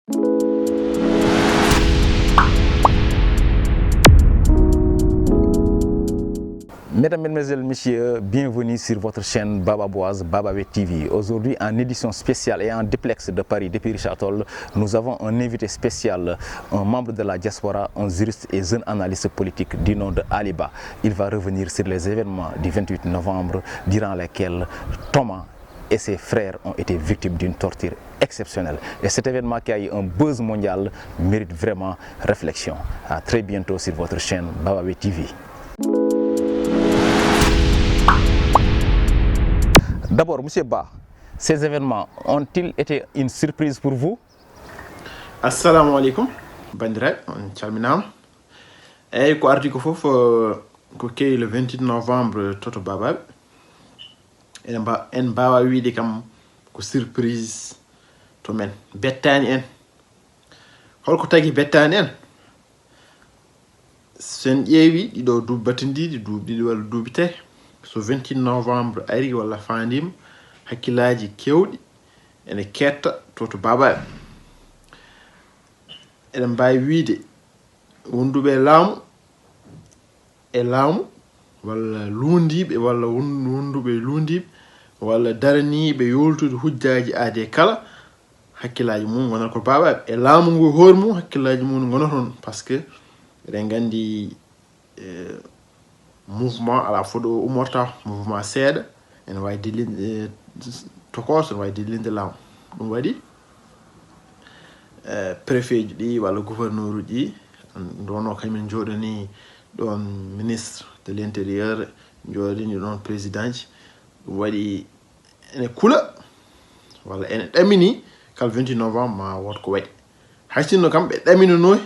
Mesdames, Mesdemoiselles, Messieurs, bienvenue sur votre chaîne Bababoise, Babawé TV. Aujourd'hui, en édition spéciale et en duplex de Paris, depuis Richard Toll, nous avons un invité spécial, un membre de la diaspora, un juriste et jeune analyste politique du nom de Aliba. Il va revenir sur les événements du 28 novembre, durant lesquels Thomas et ses frères ont été victimes d'une torture exceptionnelle. Et cet événement qui a eu un buzz mondial mérite vraiment réflexion. À très bientôt sur votre chaîne Babawé TV. D'abord, M. Ba, ces événements ont-ils été une surprise pour vous? Assalamu alaikum, bandiraɓe, on calminama. Eyyi ko ardi ko fof ko kewi le 28 novembre toto Babaɓe. En mbawa wiide kam ko surprise to men, bettani en. Holko tagui bettani en? Sen ƴeewi ɗiɗo duuɓi batodiɗi, duuɓi ɗiɗi walla duuɓi tati, so 28 novembre ari walla fandima, hakkillaji kewɗi ene ketta toto Babaɓe. Eɗen mbawi wiide wonduɓe laamu e laamu walla lundiɓe walla wonduɓe lundiɓe walla daraniɓe yoltude hujjaji aade kala hakkillaji mum gonata ko Babaɓe e laamu ngu hoore mum hakkillaji mum gonata toon par ce que eɗen gandi mouvement ala foɗo umorta mouvement seeɗa ene wawi dillinde tokoso ene wawi dillinde laamu. Ɗum waɗi préfet ji ɗi walla gouverneur uji ɗi wonno kañumen jooɗani ɗon ministre de l' intérieur jooɗani ɗon président ji. Ɗum waɗi ene kula walla ene ɗamini kala 28 novembre ma wot ko waɗi. hay sinno kam ɓe ɗaminanoy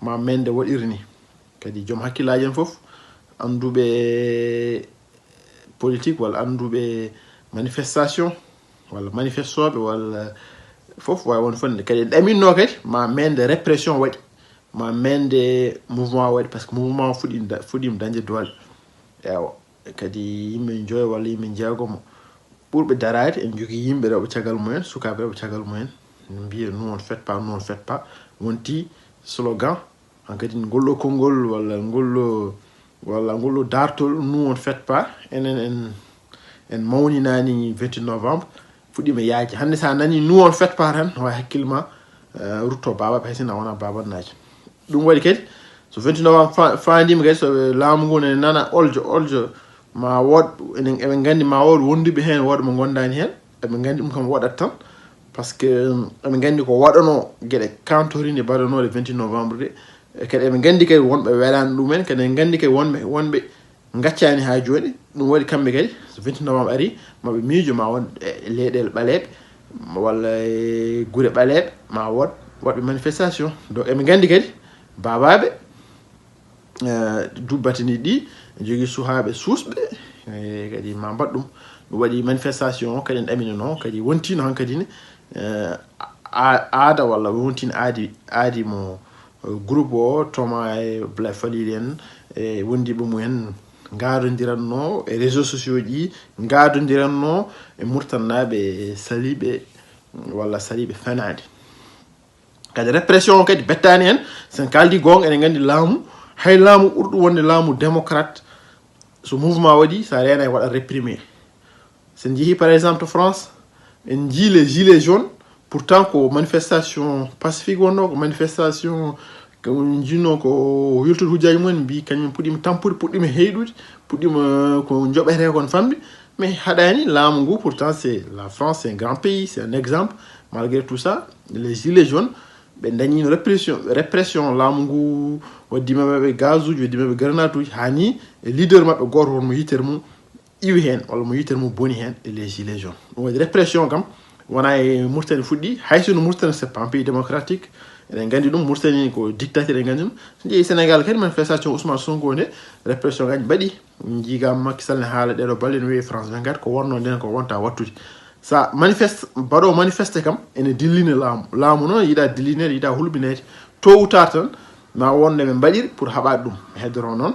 ma mende waɗiri ni kadi joom hakkillaji en fof anduɓe politique walla anduɓe manifestation walla manifestoɓe walla fof wawi won fonde kadi ɗaminno kadi ma mende répression waɗi ma mende mouvement waɗi par ce que mouvement fuɗima dañde doole. Ewa kadi yimɓe joyo walla yimɓe jeegomo ɓurɓe darade en jogui yimɓe rewɓe caggal mumen sukaɓe rewɓe caggal mumen mbiya nous on fait pas, nous on fait pas, wonti slogan hankadi ngolɗo konngol walla ngolɗo dartol nous on fait pas enen en mawninani 28 novembre fuɗɗima yaaji. Hande sa nani nous on fait pas tan wawi hakkille ma rutto Babaɓe hay sinno a wona babannajo. Ɗum waɗi kadi so 28 novembre fandima kadi so laamu ngu ne nana oljo ma wod eɓe gandi ma wod wonduɓe hen wooɗ mo gondani hen eɓe gandi ɗum kam waɗat tan par ce que eɓe gandi ko waɗano gueɗe kantorinde baɗanode 28 novembre de kadi eɓe gandi kadi wonɓe welani ɗumen kadi eɓe gandi kadi wonɓe gaccani ha joni. Ɗum waɗi kamɓe kadi so 28 novembre ari maɓe miijo ma won leyɗele ɓaleɓe walla guure ɓaleɓe ma waɗɓe manifestation. Donc eɓe gandi kadi Babaɓe duuɓi bataniɗi ɗi jogui suhaɓe suusɓe kadi ma mbaɗ ɗum. Ɗum waɗi manifestation kadi en ɗaminano kadi wontino hankadi ne aada walla wontino aadi mo groupe o Thomas e Blay Falili en e wondiɓe mumen gadodiranno e réseaux sociaux ji gadodiranno e murtannaɓe saliɓe walla saliɓe fenade. Kadi répression kadi bettani en sen kaldi gonga enen gandi laamu hay laamu ɓurɗo wonde laamu démocrate so mouvement waɗi sa rena e waɗa réprimé. Sen jeehi par exemple to France en jii les gilets jaunes pourtant ko manifestation pacifique wonno ko manifestation ko jinno ko yultude hujjaji mumen mbi kañum puɗɗima tampude puɗɗima heyɗude puɗɗima ko joɓete kon famɗi mais haɗani laamu ngu pourtant c'est la France, c'est un grand pays, c'est un exemple. Malgré tout ça les gilets jaunes ɓe dañino répression laamu ngu waddimaɓe gaz uji waddimaɓe grenade uji hani e leader mabɓe goto won mo yitere mum iwi hen walla mo yitere mum boni hen e les gilets jaunes. Ɗum waɗi répression kam wona e Mauritanie fuɗɗi haysono Mauritanie c'est pas un pays démocratique eɗen gandi ɗum. Mauritanie ko dictature eɗen gandi ɗum. So jeeyi Sénégal kadi manifestation Ousmane Sonko nde répression ngaji mbaɗi jiigama Macky Sall ne haala ɗeɗo balle ne wiye France 24 ko wonno nden ko wonta wattude. Sa manifeste mbaɗo manifeste kam ene dillina laamu noon yiiɗa dillinede yiiɗa hulɓinede tôt ou tard tan ma wonde ɓe mbaɗiri pour haɓade ɗum heddoro noon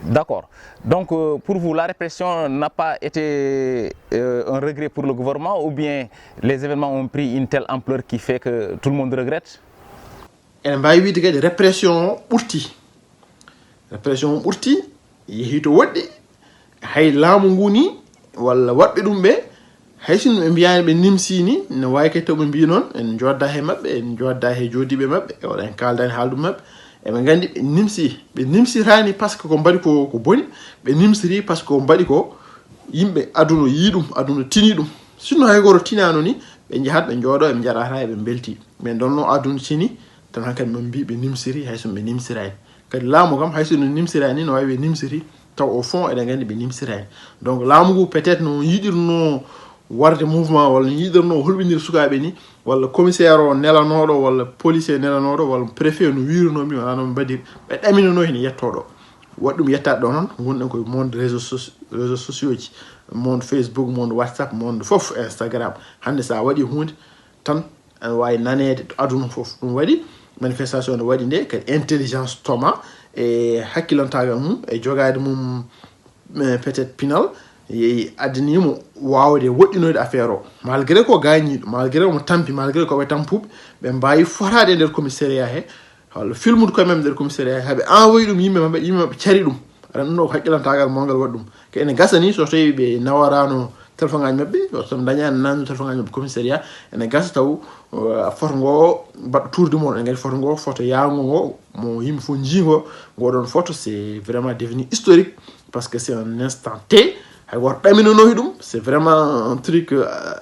D'accord. Donc, pour vous, la répression n'a pas été un regret pour le gouvernement ou bien les événements ont pris une telle ampleur qui fait que tout le monde regrette? ene mbawi wiide kadi répression ɓurti répression ɓurti yeehi to woɗɗi hay laamu ngu ni walla waɗɓe ɗum ɓe hay sinno ɓe mbiyani ɓe nimsi ni ne wawi kadi taw ɓe mbi noon en jodda he mabɓe en jodda he jodiɓe mabɓe e waɗa en kaldani haaldu mabɓe eɓe gandi ɓe nimsirani par ce que ko mbaɗi ko boni ɓe nimsiri par ce que ko mbaɗi ko yimɓe aduna yiiɗum aduna tini ɗum sinno hay goto tinano ni ɓe jahat ɓe jooɗo ɓe jaɗata eɓe belti mais donno aduna tini tan hankkadi ɓe mbi ɓe nimsiri hay sono ɓe nimsirani kadi laamu kam hay sono nimsirani ni no wawi ɓe nimsiri taw au fond eɗen gandi ɓe nimsirani donc laamu ngu peut être no yiɗirno warde mouvement walla yiɗirno holɓinir sukaɓe ni walla commissaire o nelanoɗo walla policier nelanoɗo walla préfet no wirunomi wala no mbaɗir ɓe ɗaminano hen yettoɗo waɗi ɗum yettade ɗo noon gonɗen koye monde réseaux sociaux ji monde Facebook monde WhatsApp monde foof Instagram hande sa waɗi hunde tan ene wawi nanede to aduna foof ɗum waɗi manifestation no waɗi nde kadi intelligence toma e hakkillantagal mum e jogade mum peut être pinal addinimo wawde woɗɗinoyde affaire o malgré ko gañiɗo malgré omo tampi malgré koɓe tampuɓe ɓe mbawi forade e nder commissariat he walla filmude koye mem nder commissariat he haɓe envoyé ɗum yimɓe maɓɓe cari ɗum aɗa ɗum ɗo ko haqqillantagal mongal waɗi ɗum ko ene gasa ni so tawi ɓe nawarano téléphone ngaji mabɓe so dañani nanno téléphone ngaji mabɓe commissariat ene gasa taw photo ngo mbaɗɗo tourde mon en gadi photo ngo photo yago ngo mo yimɓe fof jiigo ngoɗon photo c'est vraiment devenu historique parce que c'est un instant T hay goto ɗaminanoyi ɗum c'est vraiment un truc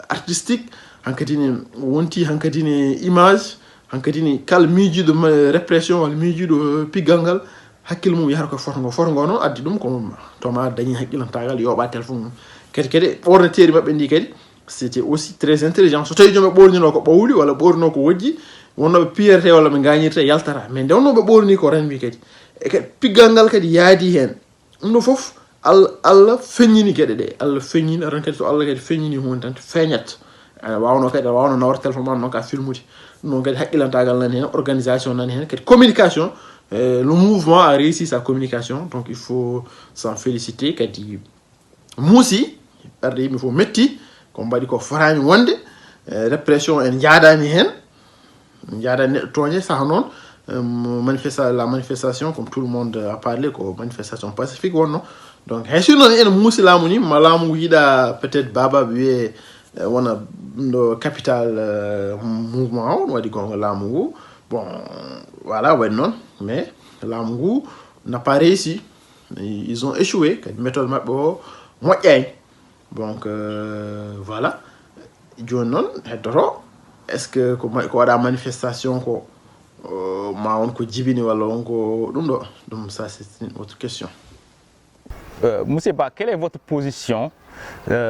artistique hankkadine wonti hankkadine image hankkadine kala miijiɗo répression walla miijiɗo piggal ngal hakkille mum yahata koye photo ngo noon addi ɗum ko toma dañi haqqillantagal yoɓa téléphone mum kadi ɓorneteri mabɓe ndi kadi c'était aussi très intelligent so tawi joom ɓe ɓornino ko ɓawli walla ɓornino ko wojji wonnoɓe piyerte walla ɓe gañirte yaltata mais nde wonnoɓe ɓorni ko ranwi kadi e kadi piggal ngal kadi yaadi hen ɗum ɗo foof Allah feññini gueɗe ɗe Allah feññini aɗon kadi so Allah kadi feññini hunde tan feeñat wawno kadi aɗa wawno nawar téléphone ma noon ka filmude ɗum noon kadi haqqillantagal nani hen organisation nani hen kadi communication le mouvement a réussi sa communication donc il faut s'en féliciter kadi muusi ɓerde yimɓe fof metti ko mbaɗi ko forani wonde répression en jaadani hen jaadani neɗɗo toñe saaha noon la manifestation comme tout le monde a parlé ko manifestation pacifique wonno donc hay sinno ene muusi laamu ni ma laamu ngu yiiɗa peut être baba ɓe wiye wona ɗo capital mouvement o waɗi gonga laamu ngu bon voilà waɗi noon mais laamu ngu n'a pas réussi ils ont échoué kadi méthode mabɓe o moƴƴani donc voilà joni noon heddoto est ce que ko waɗa manifestation ko ma won ko jibini walla wonko ɗum ɗo ɗum ça c'est une autre question. Monsieur Ba, quelle est votre position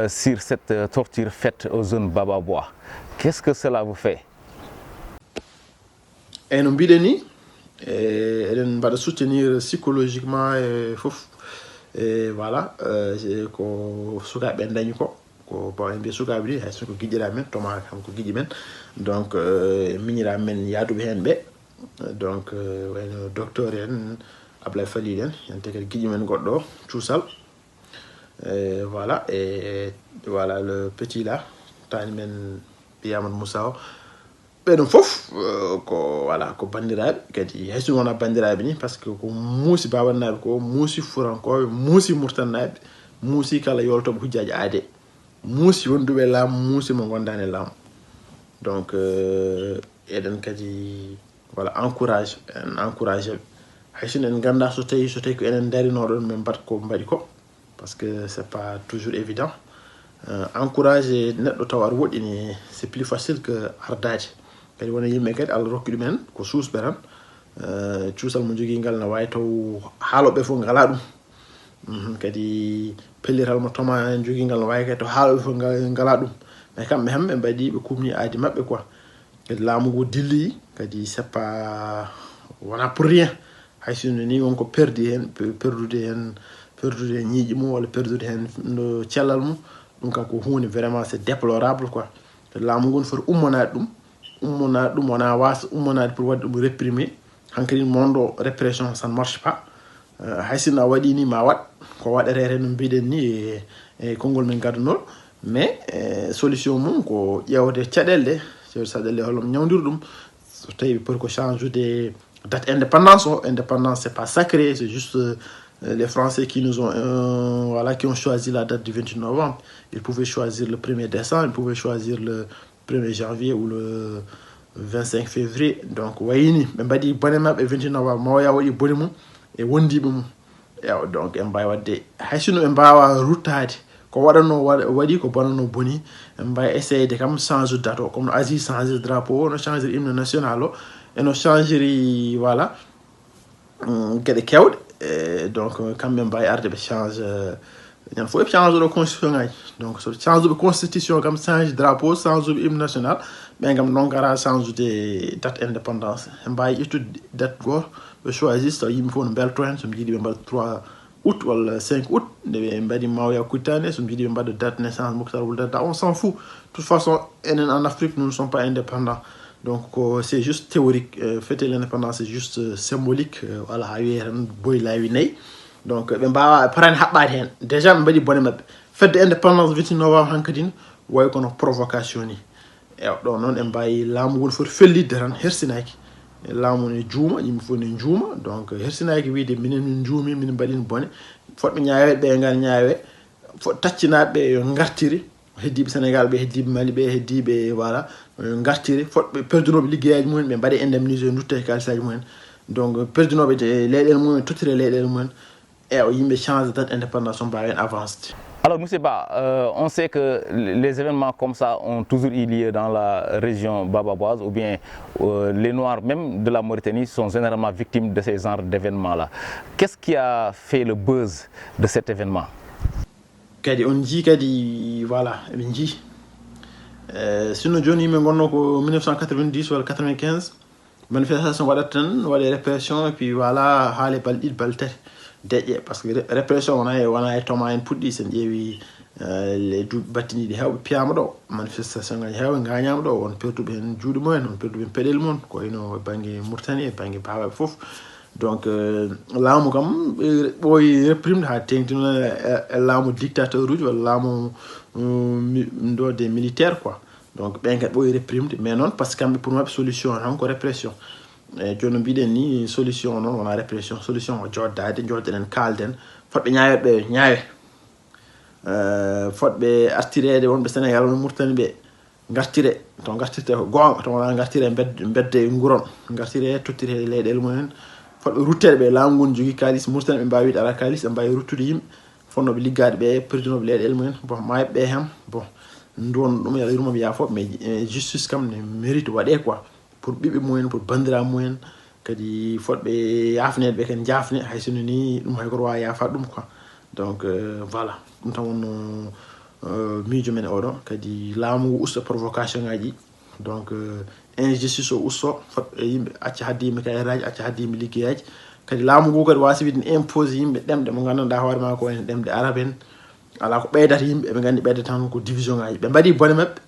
sur cette torture faite aux jeunes Baba Bois? Qu'est-ce que cela vous fait? Et no mbiɗen ni eɗen mbaɗa soutenir psychologiquement e fof e voilà ko sukaɓe dañi ko bon en mbiya sukaɓe ɗi hay sonko guiƴƴira men toma kam ko guiƴi men donc miñira men yaaduɓe hen ɓe donc wayno docteur en Ablaye Falil en yante kadi guiƴi men goɗɗo cuusal voilà et voilà le petit là tani men Yamadou Moussa o ɓeɗon foof ko voilà ko bandiraɓe kadi hay so wona bandiraɓe ni par ce que ko muusi babannaɓe ko muusi furankoɓe muusi murtannaɓe muusi kala yoltoɓe hujjaji aade muusi wonduɓe laamu muusi mo gondani laamu donc eɗen kadi voilà encourage ɓe hay sono en ganda so tawi ko enen darinoɗon min mbat ko mbaɗi ko parce que c'est pas toujours évident encourage neɗɗo taw aɗa woɗɗini c'est plus facile que ardade kadi wona yimɓe kadi Allah rokki ɗumen ko suusɓe tan cuusal mo jogui ngal ne wawi taw haaloɓe fof ngala ɗum kadi pellital mo toma en jogui ngal ne wawi kadi taw haaloɓe fof ngala ɗum mais kamɓe hem ɓe mbaɗi ɓe kumni aadi mabɓe quoi kadi laamu ngu dilli kadi c'est pas wona pour rien hay sinno ni wonko perdi hen perdude hen ñiiƴi mum walla perdude hen no cellal mum ɗum kam ko hunde vraiment c'est déplorable quoi kadi laamu ngu ne foti ummonade ɗum wona wasa ummonade pour wadde ɗum réprimer hankkadi monde o répression ça ne marche pas haysina waɗi ni ma wat ko waɗerere no mbiɗen ni e konngol men gadunol mais solution mum ko ƴewde caɗele saɗele holom ñawdir ɗum so tawi pour ko change de date indépendance indépendance c'est pas sacré, c'est juste les Français qui nous ont voilà, qui ont choisi la date du 28 novembre. Ils pouvaient choisir le 1er décembre, ils pouvaient choisir le 1er janvier ou le 25 février. Donc wayini ɓe mbaɗi bone maɓɓe 28 novembre mawya waɗi bone mum e wondiɓe mum. Donc en mbawi wadde haysino ɓe mbawa ruttade ko waɗano waɗi ko bonano boni en mbawi essayde kam change date o comme no Asie change drapeau no change hymne national o eno changeri voilà gueɗe kewɗe donc kamɓe mbawi arde ɓe change ñan fof ɓe change ɗo constitution ngaji donc so change ɓe constitution kam change drapeau change ɓe hymne national ɓe gam non gara change de date indépendance en mbawi ƴettude date goto ɓe choisis taw yimɓe fof no belto hen somi jiiɗi ɓe mbaɗa 3 août wala 5 août nde ɓe mbaɗi mawya kuttane somi jiiɗi ɓe mbaɗa date naissance Moctar Wouldou Dadda on s'en fout. De toute façon enen en Afrique nous ne sommes pas indépendants. Donc c'est juste théorique. Fêter l'indépendance c'est juste symbolique. Voilà, ha wiye tan boy laawi nayyi. Donc ɓe mbawa parani haɓɓade hen déjà ɓe mbaɗi bone mabɓe fedde indépendance 28 novembre hankkadine way kono provocation ni ɗo noon en mbawi laamu ngol foti fellidde tan hersinaki laamu ne juuma yimɓe fof ne juuma donc hersinaki wiide minen min juumi min mbaɗino bone fotɓe ñaawe ɓe ngal ñaawe taccinaɓe yo gartiri heddiɓe Sénégal ɓe heddiɓe Mali ɓe heddiɓe voilà gartiri fotɓe perdunoɓe liggeyaji mumen ɓe mbaɗe indemnisé dutta e kalisaji mumen donc perdunoɓe leyɗele mumen tottire leyɗele mumen yimɓe change date indépendance on mbawi hen avancé. Alors, M. Ba, on sait que les événements comme ça ont toujours eu lieu dans la région bababoise, ou bien les Noirs même de la Mauritanie sont généralement victimes de ces genres d'événements-là. Qu'est-ce qui a fait le buzz de cet événement? Kadi on jii kadi voilà eɓe jii sinno joni yimɓe gonno ko 1990 walla 95 manifestation waɗat tan waɗe répression et puis voilà haale balɗe ɗiɗi balɗe tati deƴƴe par ce que répression wona e toma en puɗɗi sen ƴeewi les duuɓi battiniɗi hewɓe piyama ɗo manifestation ngaji hewɓe gañama ɗo won perduɓe hen juuɗe mumen won perduɓe hen peɗel mum ko wayno banggue Mauritanie e banggue babaɓe foof. Donc laamu kam ɓooyi réprimde ha tengtino e laamu dictateur uji walla laamu ɗo des militaires quoi. Donc ɓen kadi ɓooyi réprimde mais noon par ce que kamɓe pour mabɓe solution tan ko répression. E joni no mbiɗen ni solution noon wona répression solution o joddade joddeɗen kalden fotɓe ñaaweɓe ñaawe fotɓe artirede wonɓe Sénégal won Mauritanie ɓe gartire to gartirte ko gonga to wona gartire bedde nguron gartire tottire leyɗele mumen fotɓe ruttede ɓe laamu ngon jogui kalis Mauritanie ɓe mbawi wiide ala kalis ɓe mbawi ruttude yimɓe fonnoɓe liggade ɓe perdinoɓe leyɗele mumen bon mayɓe ɓe hem bon ndun ɗum yaɗa yurmoɓe yaafo mais justice kam ne mérite waɗe quoi pour ɓiɓɓe mumen pour bandiraɓe mumen kadi fotɓe yafnede ɓe kadi jafne hay sono ni ɗum hay koto wawa yafade ɗum quoi. Donc voilà ɗum tan wonno miijo men oɗo kadi laamu ngu usta provocation ngaji donc injustice o usto fotɓe yimɓe acca hadde yimɓe kayitaji acca hadde yimɓe liggeyaji kadi laamu ngu kadi wasi wiide impose yimɓe ɗemɗe mo gandanɗa hoorema ko wayno ɗemɗe arabe en ala ko ɓeydata yimɓe ɓe gandi ɓeyda tan ko division ngaji ɓe mbaɗi bone mabɓe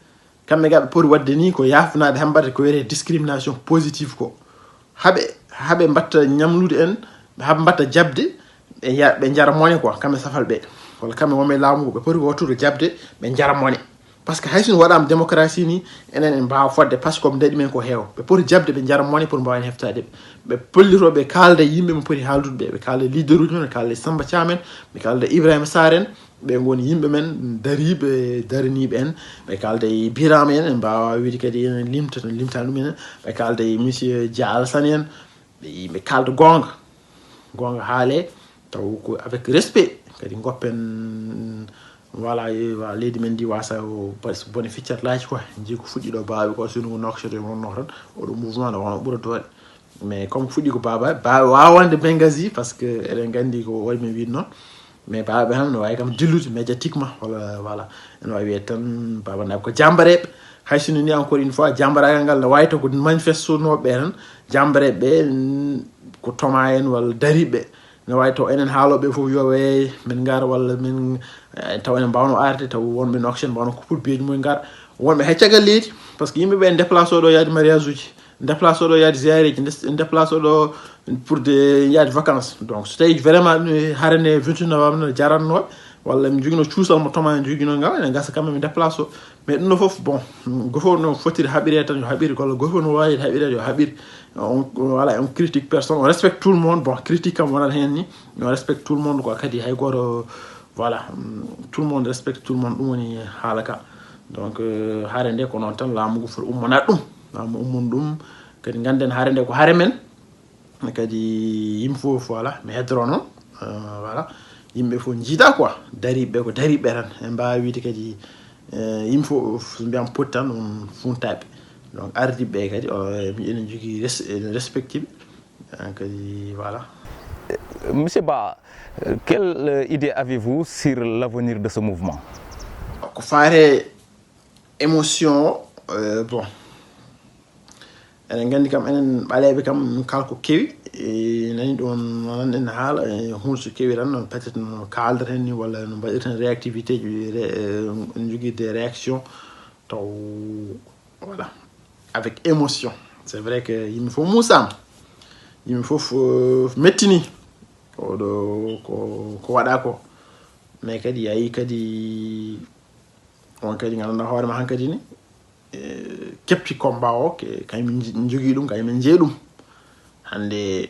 kamɓe gaɓe poti wadde ni ko yafnade hembade ko wiyete discrimination positive ko haɓe mbatta ñamlude en haɓe mbatta jabde ɓe jara mone quoi kamɓe safal ɓe walla kamɓe wonɓe laamu ɓe poti wotude jabde ɓe jara mone par ce que hayso waɗama démocratie ni enen en mbawa fodde par ce que daɗi men ko heewa ɓe poti jabde ɓe jara mone pour mbawen heftade ɓe pollitoɓe kalda yimɓe mo poti haaldude ɓe kalda leader uji men ɓe kalda Samba Thiam en ɓe kalda Ibrahima Sarr en ɓe goni yimɓe men dariɓe daraniɓe en ɓe kalda e Birama en en mbawa wiide kadi enen limta tan limtani ɗum enen ɓe kalda e monsieur Dia Alassane en ɓe kalda gonga haale taw ko avec respect kadi goppen voilà leydi men ndi wasa o bone ficcatlaji quoi jii ko fuɗɗi ɗo baaɓe ko sino ko noksoto wonno tan oɗo mouvement ne wona ɓuura doole mais comme fuɗɗi ko baaɓe wawande Benghazi par ce que eɗen gandi ko wayi min wiide noon mais baaɓe ham ne wawi kam dillude médiatiquement wala voilà ene wawi wiyede tan baba naɓe ko jambareɓe hay sino ni encore une fois jambaragal ngal ne wawi taw ko manifestonoɓe tan jambareɓe ɓe ko toma en walla dariɓe ne wawi taw enen haaloɓe foof yowe min gara walla min taw enen mbawno arde taw wonɓe noction mbawno ko pour biyeji mumen gara wonɓe hay caggal leydi par ce que yimɓeɓe en déplace oɗo yaade mariage uji déplacer do yaade ziyareji déplacer do pour de yaade vacances donc so tawi vraiment harane 28 novembre no jaranno walla mi jogino cuusal mo toma jogino ngal ene gasa kam mi déplacer mais ɗum no fof bon gofo no fotiri haɓire tan yo haɓiri walla gofo no wawi haɓire yo haɓiri voilà on critique personne on respecte tout le monde bon critique kam wonat hen ni on respecte tout le monde quoi kadi hay goto voilà tout le monde respecte tout le monde ɗum woni haala ka donc haare nde ko noon tan laamu ngu foti ummonat ɗum laamu ummon ɗum kadi ganden haare nde ko haare men kadi yimɓe fof voilà mi heddoro noon voilà yimɓe fof jiida quoi dariɓe ko dariɓe tan e mbawi wiide kadi yimɓe fof so mbiyam poti tan on funtaɓe donc ardiɓe kadi enen jogui respecté ɓe kadi voilà. Monsieur Ba, quelle idée avez-vous sur l'avenir de ce mouvement? Ko faare émotion bon enen gandi kam enen ɓaleɓe kam kala ko kewi nani ɗon nonan en haala hunde so kewi tan peut être no kaldata hen ni walla no mbaɗirten réactivité ji en jogui des réactions taw voilà avec émotion c'est vrai que yimɓe fof musama yimɓe fof mettini oɗo ko waɗa ko mais kadi ayi kadi on kadi gandanɗa hoorema hankkadi ni kepti combat o kañum jogui ɗum kañumen jeeyi ɗum hande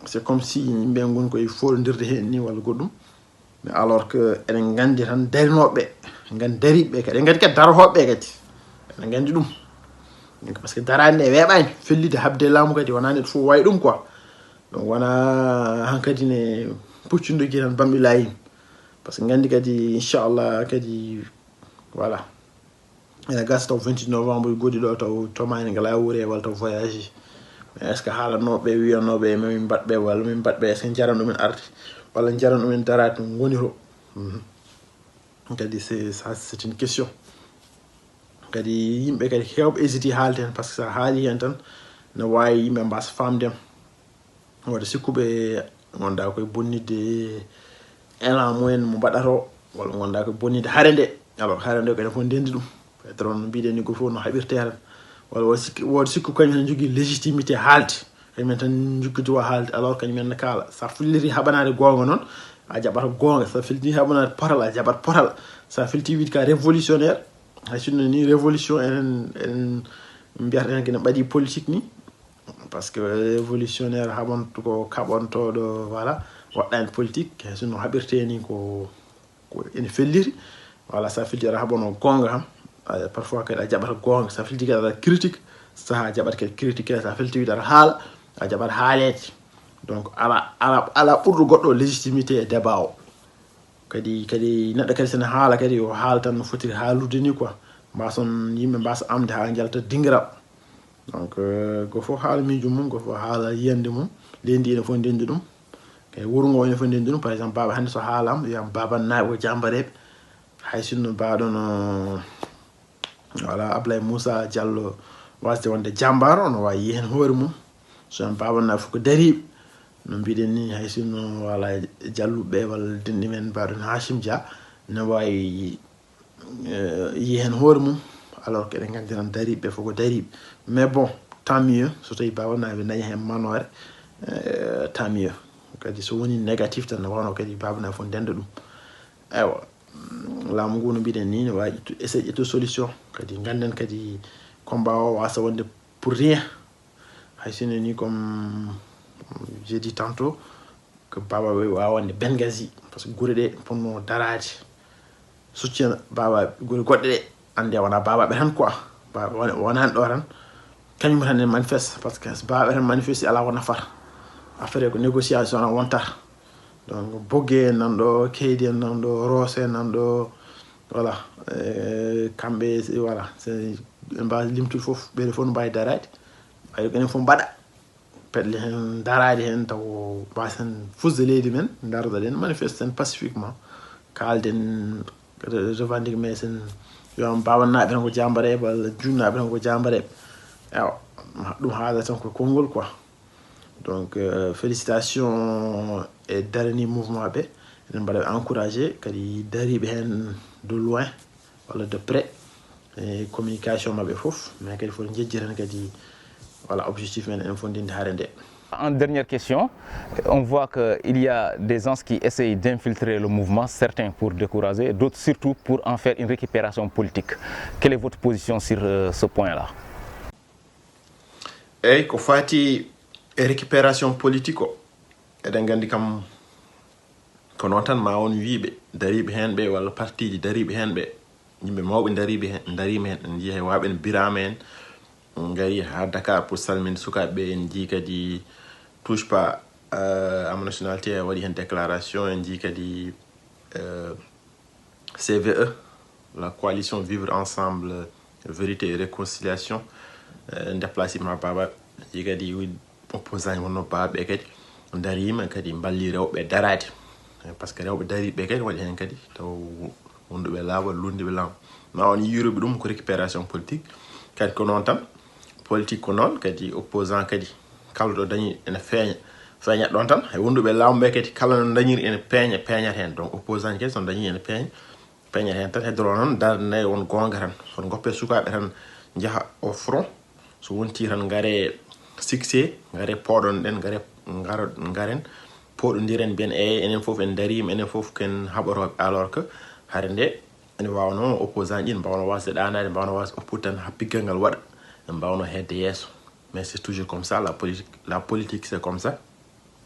c'est comme si yimɓe goni koye foɗodirde hen ni walla goɗɗum mais alors que eɗen gandi tan darinoɓeɓe gandi dariɓe kadi eɗen gandi kadi darotoɓeɓe kadi eɗen gandi ɗum par ce que darade nde weeɓani fellide habde laamu kadi wona neɗɗo fof wayi ɗum quoi donc wona hankkadi ne puccudoki tan bamɗi layima par ce que gandi kadi inchallah kadi voilà ene gasa taw 28 novembre goɗɗi ɗo taw tomani ngala wuure walla taw voyage mais est ce que haalanoɓe wiyanoɓe min mbaɗɓe walla min mbaɗɓe est ce que jaran ɗumen arde walla jaran ɗumen darade no goni to kadi c'est une question kadi yimɓe kadi hewɓe hésiti haalde hen par ce que sa haali hen tan ne wawi yimɓe mbasa famdem wadde sikkuɓe gonda koye bonnidde élan mumen mo mbaɗato walla gonda koye bonnidde haare nde alors haare nde ko enen fof ndendi ɗum peut-être on mbiɗen ni ko fof no haɓirte tan walla wode sikku kañum tan jogui légitimité haalde kañumen tan jogui droit haalde alors kañumen ne kaala sa filliti haɓanade gonga noon a jaɓata gonga sa filliti haɓanade potal a jaɓat potal sa filliti wiide ka révolutionnaire hay sinno ni révolution enen mbiyata enen kene ɓaɗi politique ni par ce que révolutionnaire haɓonto ko kaɓontoɗo voilà waɗɗani politique hay sinno haɓirte ni ko ene felliti voilà sa filliti aɗa haɓono gonga kam parfois kadi a jaɓata gonga sa filliti kadi aɗa critique saha jaɓata kadi critique sa filliti wiide aɗa haala a jaɓat haalede donc ala ɓurɗo goɗɗo légitimité e débat o kadi neɗɗo kadi sene haala kadi yo haala tan no fotiri haalude ni quoi mbason yimɓe mbasa amde ha jalta dinguiral donc go fof haala miijo mum go fof haala yiyande mum leydi ene fof ndendi ɗum kay wuuro ngo ene fof ndendi ɗum par exemple baba hande so haalam wiyama babannaɓe ko jambareɓe hay sinno mbaɗono voilà Ablaye Moussa Diallo wasde wonde jambar ono wawi yi hen hoore mum so en babannaɓe fof ko dariɓe no mbiɗen ni hay sinno voilà jalluɓe walla dinɗi men mbaɗon Hachim Dia ne wawi yi hen hoore mum alors que eɗen gandi tan dariɓe fof ko dariɓe mais bon tant mieux so tawi babannaɓe dañi hen manore tant mieux kadi so woni négatif tan ne wawno kadi babannaɓe fof ndenda ɗum eywa laamu ngu no mbiɗen ni ne wawi essaye ƴettude solution kadi ganden kadi combat o wasa wonde pour rien hay sinno ni comme j'ai dit tantôt que baba wawa wonde Benghazi par ce que guure ɗe ponno darade soutien baba guure goɗɗe ɗe ande wona babaɓe tan quoi wonani ɗo tan kañum tan en manifeste par ce que so babaɓe tan manifeste ala ko nafata affaire ko négociation tan wontata donc Bogge en nanɗo Keydi en nanɗo Ross en nanɗo voilà kamɓe voilà en mbawi limtude foof ɓeɗe fof no mbawi darade ɓayde ko enen fof mbaɗa peɗle hen darade hen taw mbasen fusde leydi men daroɗen manifeste pacifiquement kalden revendique mais sen yo babannaɓe tan ko jambareɓe walla junnaɓe tan ko jambareɓe ewa ɗum haala tan ko konngol quoi donc félicitations e darani mouvement ɓe eɗen mbaɗa encouragé kadi dariɓe hen de loin walla de près e communication mabɓe foof mais kadi foti jejjeren kadi voilà objectif men en fondinde harende. En dernière question, on voit qu'il y a des gens qui essayent d'infiltrer le mouvement, certains pour décourager, d'autres surtout pour en faire une récupération politique. Quelle est votre position sur ce point-là? Et ko fati récupération politique o eɗen gandi kam ko noon tan ma won wiiɓe dariɓe hen ɓe walla partiji dariɓe hen ɓe yimɓe mawɓe darima hen en jii waɓe en birama en gari ha Dakar pour salminde sukaɓe ɓe en jii kadi touche pas à ma nationalité waɗi hen déclaration en jii kadi CVE la coalition Vivre Ensemble Vérité et Réconciliation déplacement baba jii kadi opposant wonno babaɓe kadi darima kadi balli rewɓe darade par ce que rewɓe dariɓe kadi waɗi hen kadi taw wonduɓe laawol lundiɓe laam ma on yiruɓe ɗum ko récupération politique kadi ko noon tan politique ko noon kadi opposant kadi kala ɗo dañi ene feeñat ɗon tan hay wonduɓe laamɓe kadi kala no dañiri ene peeñat hen donc opposant kadi son dañi ene peeñat hen tan heddoro noon darde won gonga tan son goppe sukaɓe tan jaaha au front so wonti tan gare succès gare poɗon ɗen garen poɗodiren mbiyen enen foof en darima enen foof ken haɓoroɓe alors que hare nde ene wawno opposant ɗi ne mbawno wasde ɗanade mbawno wasde oppude tan happiggal ngal waɗa ne mbawno hedde yesso mais c'est toujours comme ça la politique c'est comme ça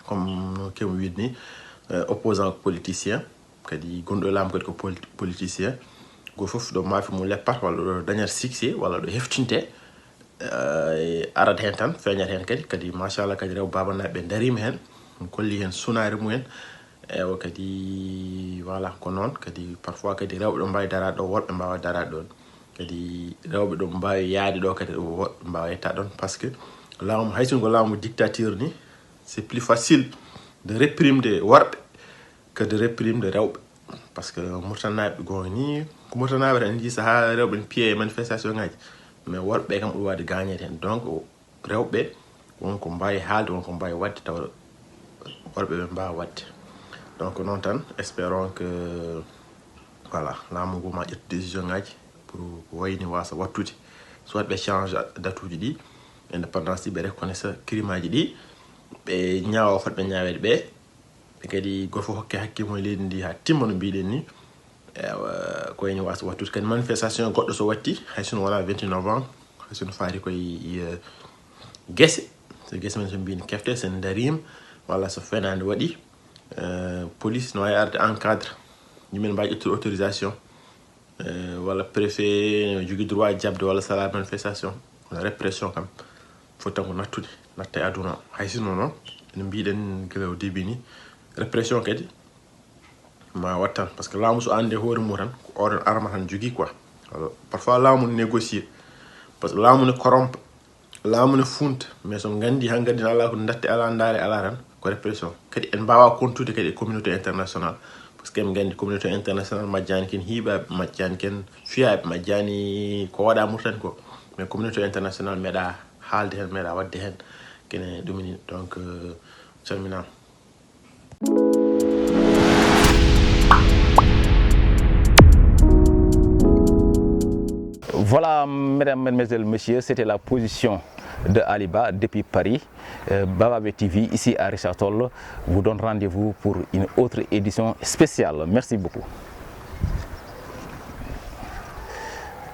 comme no kemi wiide ni opposant politicien kadi gonɗo laamu kadi ko politicien go foof ɗo maafi mum leppat walla ɗo dañat succès walla ɗo heftinte arata hen tan feeñat hen kadi machallah kadi rew babanaɓe ɓe darima hen kolli hen sunare mumen ewa kadi voilà ko noon kadi parfois kadi rewɓe ɗo mbawi darade ɗo woɗɓe mbawa darade ɗon kadi rewɓe ɗo mbawi yaade ɗo kadi woɗɓe mbawa yetta ɗon par ce que laamu haysun ko laamu dictature ni c'est plus facile de réprimer worɓe que de réprimer rewɓe par ce que murtanaɓe goni ko murtanaɓe tan jii saaha rewɓe ne piye manifestation ngaji mais worɓe kam ɓuri wade gagnede hen donc rewɓe wonko mbawi haalde wonko mbawi wadde taw worɓe ɓe mbawa wadde donc noon tan espérons que voilà laamu ngu ma ƴettu décision ngaji pour wayni wasa wattude soit ɓe change date uji ɗi indépendance ɗi ɓe reconnaissa crime aji ɗi ɓe ñaawa fotɓe ñaawede ɓe kadi goto fof hokke hakkille mum e leydi ndi ha timma no mbiɗen ni ko wayni wasa wattude kadi manifestation goɗɗo so watti hay sono wona 28 novembre hay sono faari koye guesse so guesse men so mbini kefte sen darima walla so fenade waɗi police no wawi arde encadre yimɓe mbawi ƴettude autorisation walla préfet no jogui droit jabde walla sala manifestation répression kam foti tan ko natta e aduna hay sino noon ene mbiɗen guila o début ni répression kadi ma wat tan par ce que laamu so ande hoore mum tan ko oɗon arma tan jogui quoi parfois laamu ne négocier par ce que laamu ne corrompe laamu ne funta mais so gandi han gandi ala ko datte ala ndaare ala tan ko répression kadi en mbawa kontude kadi e communauté internationale par ce que en gandi communauté internationale majjani ken hiiɓaɓe majjani ken fiyaɓe majjani ko waɗa murtani ko mais communauté internationale meeɗa haalde hen meeɗa wadde hen kene ɗumini donc calminama. Voilà, mesdames, mesdemoiselles, messieurs, c'était la position de Ali Ba depuis Paris. Bababé TV, ici à Richard Toll, vous donne rendez-vous pour une autre édition spéciale. Merci beaucoup.